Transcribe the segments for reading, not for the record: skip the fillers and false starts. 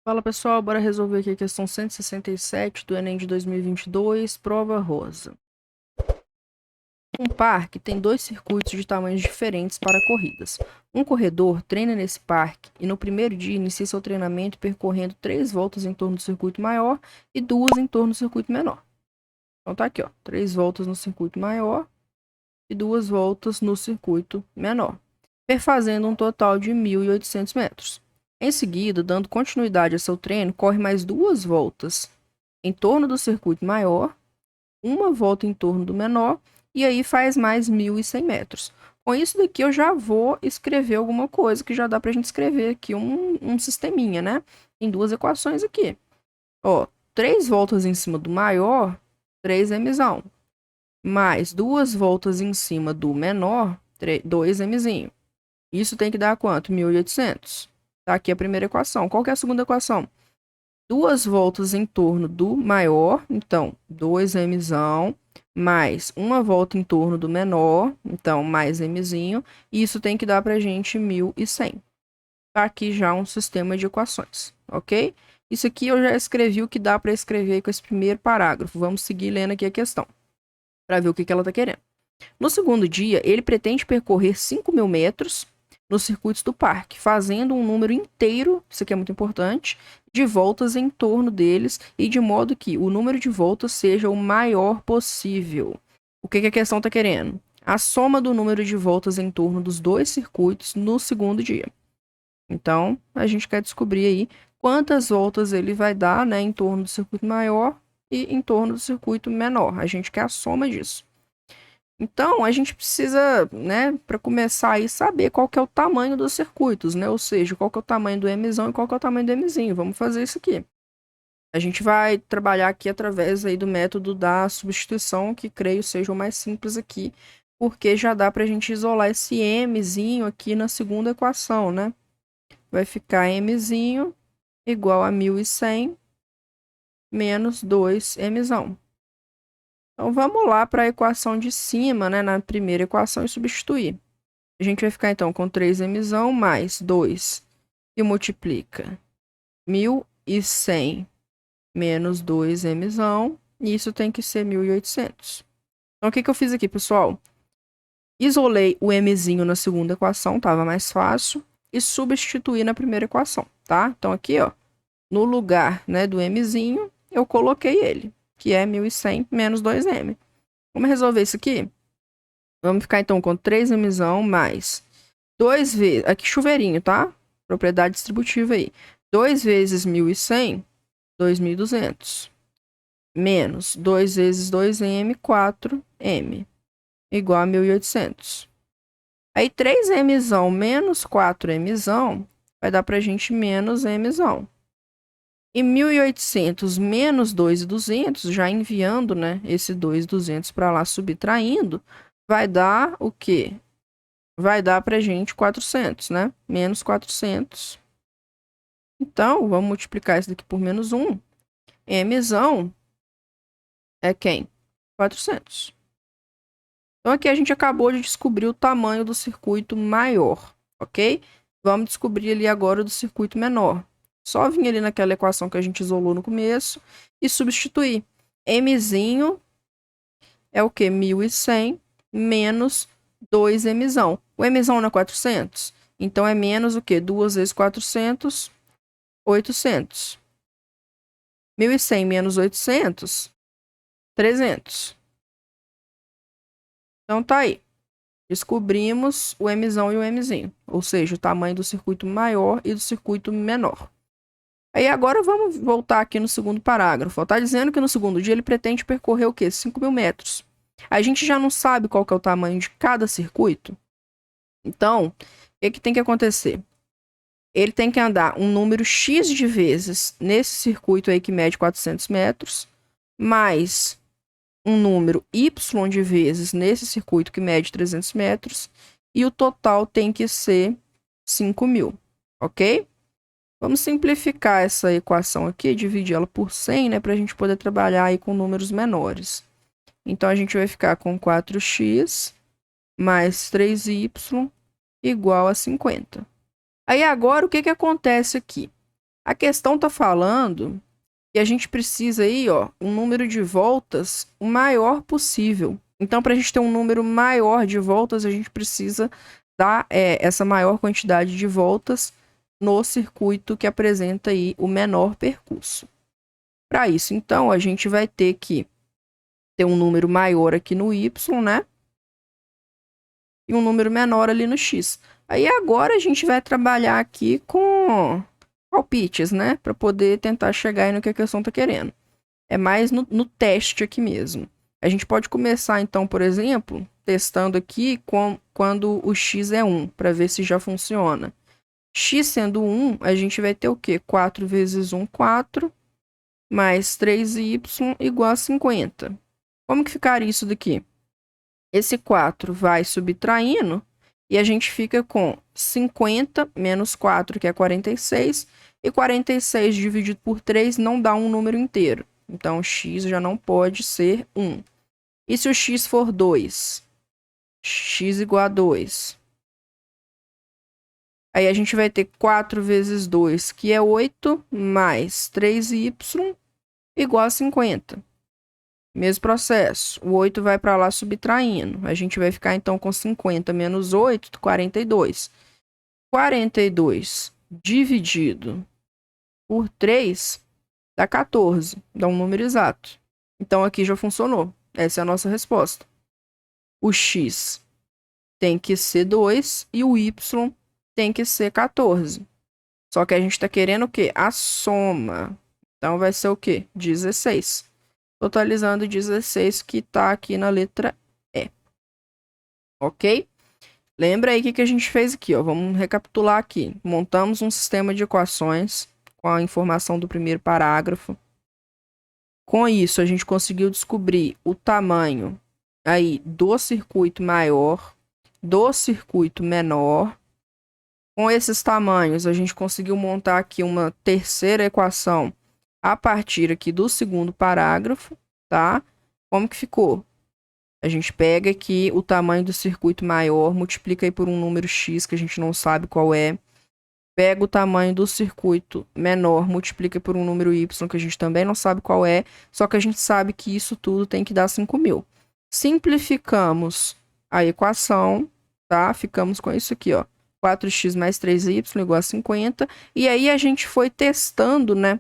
Fala pessoal, bora resolver aqui a questão 167 do Enem de 2022, prova rosa. Um parque tem dois circuitos de tamanhos diferentes para corridas. Um corredor treina nesse parque e no primeiro dia inicia seu treinamento percorrendo 3 voltas em torno do circuito maior e 2 em torno do circuito menor. Então tá aqui, ó, 3 voltas no circuito maior e 2 voltas no circuito menor, perfazendo um total de 1.800 metros. Em seguida, dando continuidade a seu treino, corre mais 2 voltas em torno do circuito maior, uma volta em torno do menor, e aí faz mais 1.100 metros. Com isso daqui eu já vou escrever alguma coisa que já dá pra gente escrever aqui um sisteminha, né? Em duas equações aqui. Ó, 3 voltas em cima do maior, 3mzão. Mais 2 voltas em cima do menor, 2mzinho. Isso tem que dar quanto? 1.800. Tá aqui a primeira equação. Qual que é a segunda equação? 2 voltas em torno do maior, então 2mzão, mais uma volta em torno do menor, então mais mzinho, e isso tem que dar pra gente 1.100. Tá aqui já um sistema de equações, ok? Isso aqui eu já escrevi o que dá para escrever com esse primeiro parágrafo. Vamos seguir lendo aqui a questão, para ver o que ela está querendo. No segundo dia, ele pretende percorrer 5.000 metros nos circuitos do parque, fazendo um número inteiro, isso aqui é muito importante, de voltas em torno deles e de modo que o número de voltas seja o maior possível. O que a questão está querendo? A soma do número de voltas em torno dos dois circuitos no segundo dia. Então, a gente quer descobrir aí quantas voltas ele vai dar, né, em torno do circuito maior e em torno do circuito menor. A gente quer a soma disso. Então, a gente precisa, né, para começar aí, saber qual que é o tamanho dos circuitos, né? Ou seja, qual que é o tamanho do Mzão e qual que é o tamanho do Mzinho. Vamos fazer isso aqui. A gente vai trabalhar aqui através aí do método da substituição, que creio seja o mais simples aqui, porque já dá para a gente isolar esse Mzinho aqui na segunda equação, né? Vai ficar Mzinho igual a 1.100 menos 2Mzão. Então, vamos lá para a equação de cima, né, na primeira equação e substituir. A gente vai ficar, então, com 3mzão mais 2, que multiplica 1.100 menos 2mzão, e isso tem que ser 1.800. Então, o que eu fiz aqui, pessoal? Isolei o mzinho na segunda equação, estava mais fácil, e substituí na primeira equação, tá? Então, aqui, ó, no lugar, né, do mzinho, eu coloquei ele, que é 1.100 menos 2m. Vamos resolver isso aqui? Vamos ficar, então, com 3mzão mais 2 vezes... Aqui, chuveirinho, tá? Propriedade distributiva aí. 2 vezes 1.100, 2.200. Menos 2 vezes 2m, 4m. Igual a 1.800. Aí, 3mzão menos 4mzão vai dar pra gente menos mzão. E 1.800 menos 2.200, já enviando, né, esse 2.200 para lá, subtraindo, vai dar o quê? Vai dar pra gente 400, né? Menos 400. Então, vamos multiplicar isso daqui por menos 1. Mzão é quem? 400. Então, aqui a gente acabou de descobrir o tamanho do circuito maior, ok? Vamos descobrir ali agora do circuito menor. Só vir ali naquela equação que a gente isolou no começo e substituir. Mzinho é o quê? 1.100 menos 2mzão. O mzão não é 400? Então, é menos o quê? 2 vezes 400, 800. 1.100 menos 800, 300. Então, tá aí. Descobrimos o mzão e o mzinho. Ou seja, o tamanho do circuito maior e do circuito menor. Aí, agora, vamos voltar aqui no segundo parágrafo. Está dizendo que no segundo dia ele pretende percorrer o quê? 5.000 metros. A gente já não sabe qual que é o tamanho de cada circuito. Então, o que tem que acontecer? Ele tem que andar um número X de vezes nesse circuito aí que mede 400 metros, mais um número Y de vezes nesse circuito que mede 300 metros, e o total tem que ser 5.000, ok? Vamos simplificar essa equação aqui, dividir ela por 100, né, para a gente poder trabalhar aí com números menores. Então, a gente vai ficar com 4x mais 3y igual a 50. Aí agora, o que acontece aqui? A questão tá falando que a gente precisa aí, ó, um número de voltas o maior possível. Então, para a gente ter um número maior de voltas, a gente precisa dar essa maior quantidade de voltas no circuito que apresenta aí o menor percurso. Para isso, então, a gente vai ter que ter um número maior aqui no Y, né? E um número menor ali no X. Aí agora a gente vai trabalhar aqui com palpites, né? Para poder tentar chegar aí no que a questão está querendo. É mais no teste aqui mesmo. A gente pode começar, então, por exemplo, testando aqui quando o x é 1, para ver se já funciona. X sendo 1, a gente vai ter o quê? 4 vezes 1, 4, mais 3y igual a 50. Como que ficaria isso daqui? Esse 4 vai subtraindo e a gente fica com 50 menos 4, que é 46, e 46 dividido por 3 não dá um número inteiro. Então, x já não pode ser 1. E se o x for 2? X igual a 2. Aí a gente vai ter 4 vezes 2, que é 8, mais 3y igual a 50. Mesmo processo. O 8 vai para lá subtraindo. A gente vai ficar, então, com 50 menos 8, 42. 42 dividido por 3 dá 14. Dá um número exato. Então, aqui já funcionou. Essa é a nossa resposta. O x tem que ser 2 e o y tem que ser 14. Só que a gente está querendo o quê? A soma. Então, vai ser o quê? 16. Totalizando 16, que está aqui na letra E. Ok? Lembra aí o que a gente fez aqui, ó. Vamos recapitular aqui. Montamos um sistema de equações com a informação do primeiro parágrafo. Com isso, a gente conseguiu descobrir o tamanho aí do circuito maior, do circuito menor. Com esses tamanhos, a gente conseguiu montar aqui uma terceira equação a partir aqui do segundo parágrafo, tá? Como que ficou? A gente pega aqui o tamanho do circuito maior, multiplica aí por um número x que a gente não sabe qual é. Pega o tamanho do circuito menor, multiplica por um número y que a gente também não sabe qual é, só que a gente sabe que isso tudo tem que dar 5.000. Simplificamos a equação, tá? Ficamos com isso aqui, ó. 4x mais 3y igual a 50. E aí a gente foi testando, né?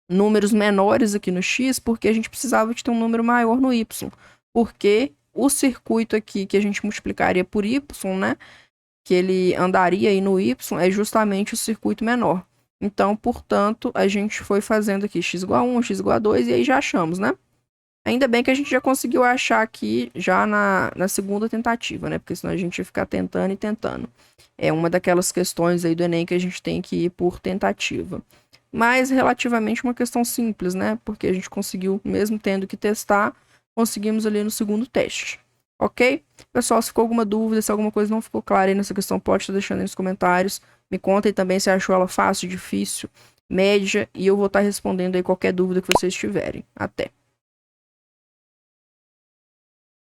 Números menores aqui no x, porque a gente precisava de ter um número maior no y. Porque o circuito aqui que a gente multiplicaria por y, né? Que ele andaria aí no y, é justamente o circuito menor. Então, portanto, a gente foi fazendo aqui x igual a 1, x igual a 2, e aí já achamos, né? Ainda bem que a gente já conseguiu achar aqui já na segunda tentativa, né? Porque senão a gente ia ficar tentando e tentando. É uma daquelas questões aí do Enem que a gente tem que ir por tentativa. Mas relativamente uma questão simples, né? Porque a gente conseguiu, mesmo tendo que testar, conseguimos ali no segundo teste. Ok? Pessoal, se ficou alguma dúvida, se alguma coisa não ficou clara aí nessa questão, pode estar deixando aí nos comentários. Me contem também se achou ela fácil, difícil, média, e eu vou estar respondendo aí qualquer dúvida que vocês tiverem. Até!